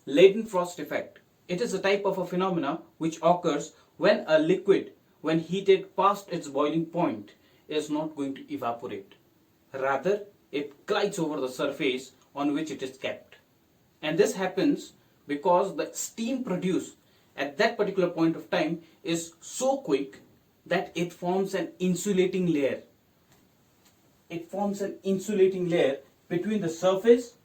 Leidenfrost Effect. It is a type of a phenomena which occurs when a liquid, when heated past its boiling point, is not going to evaporate. Rather, it glides over the surface on which it is kept. And this happens because the steam produced at that particular point of time is so quick that it forms an insulating layer. It forms an insulating layer between the surface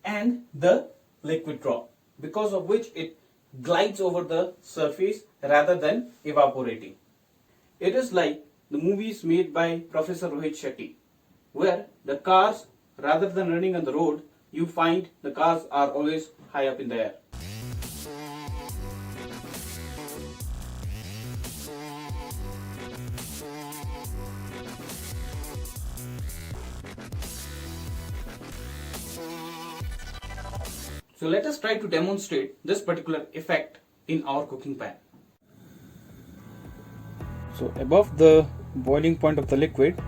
and the liquid drop, because of which it glides over the surface rather than evaporating. It is like the movies made by Professor Rohit Shetty, where the cars, rather than running on the road, you find the cars are always high up in the air. So let us try to demonstrate this particular effect in our cooking pan. So above the boiling point of the liquid,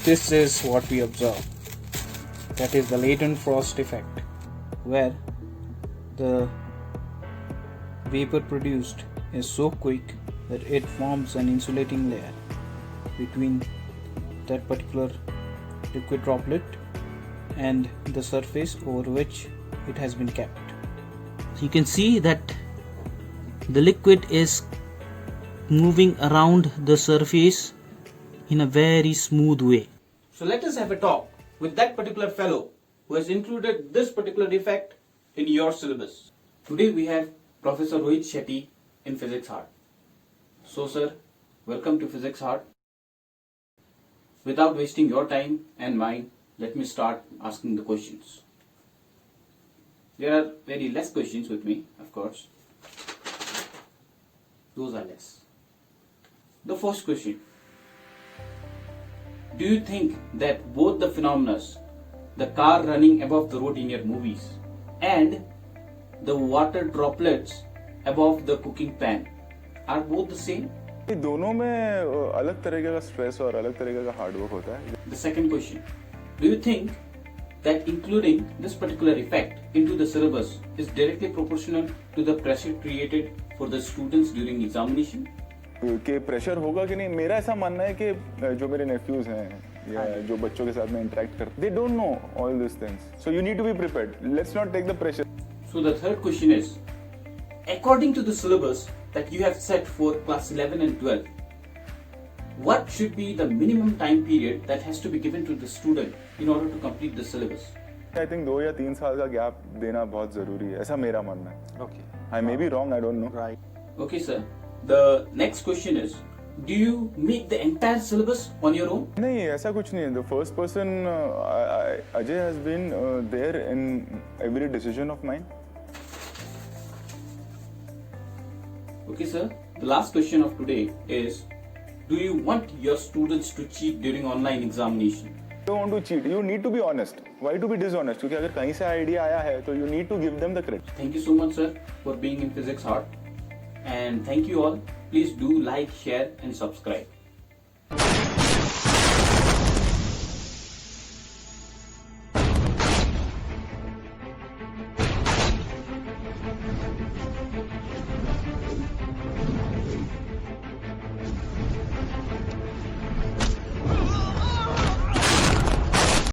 this is what we observe. That is the Leidenfrost effect, where the vapor produced is so quick that it forms an insulating layer between that particular liquid droplet and the surface over which it has been kept. So you can see that the liquid is moving around the surface in a very smooth way. So let us have a talk with that particular fellow who has included this particular effect in your syllabus. Today we have Professor Rohit Shetty in Physics Hard. So sir, welcome to Physics Hard. Without wasting your time and mine, let me start asking the questions. There are very less questions with me, of course. Those are less. The first question. Do you think that both the phenomena, the car running above the road in your movies and the water droplets above the cooking pan, are both the same? दोनों में अलग तरीके का stress और अलग तरीके का hard work होता है. The second question. Do you think that including this particular effect into the syllabus is directly proportional to the pressure created for the students during examination? कि प्रेशर होगा कि नहीं, मेरा ऐसा मानना है कि जो मेरे नेफ्यूज हैं या जो बच्चों के साथ में इंटरेक्ट करते, they don't know all these things, so you need to be prepared. Let's not take the pressure. So the third question is, according to the syllabus that you have set for class 11 and 12, what should be the minimum time period that has to be given to the student in order to complete the syllabus? I think 2 या 3 साल का gap देना बहुत जरूरी है, ऐसा मेरा मानना है. Okay. I may be wrong, I don't know. Right. Okay, sir. The next question is, do you make the entire syllabus on your own? नहीं, ऐसा कुछ नहीं है. The first person, Ajay, has been there in every decision of mine. Okay, sir. The last question of today is, do you want your students to cheat during online examination? You don't want to cheat. You need to be honest. Why to be dishonest? क्योंकि अगर कहीं से idea आया है, तो you need to give them the credit. Thank you so much, sir, for being in Physics Hard. And thank you all. Please do like, share and subscribe.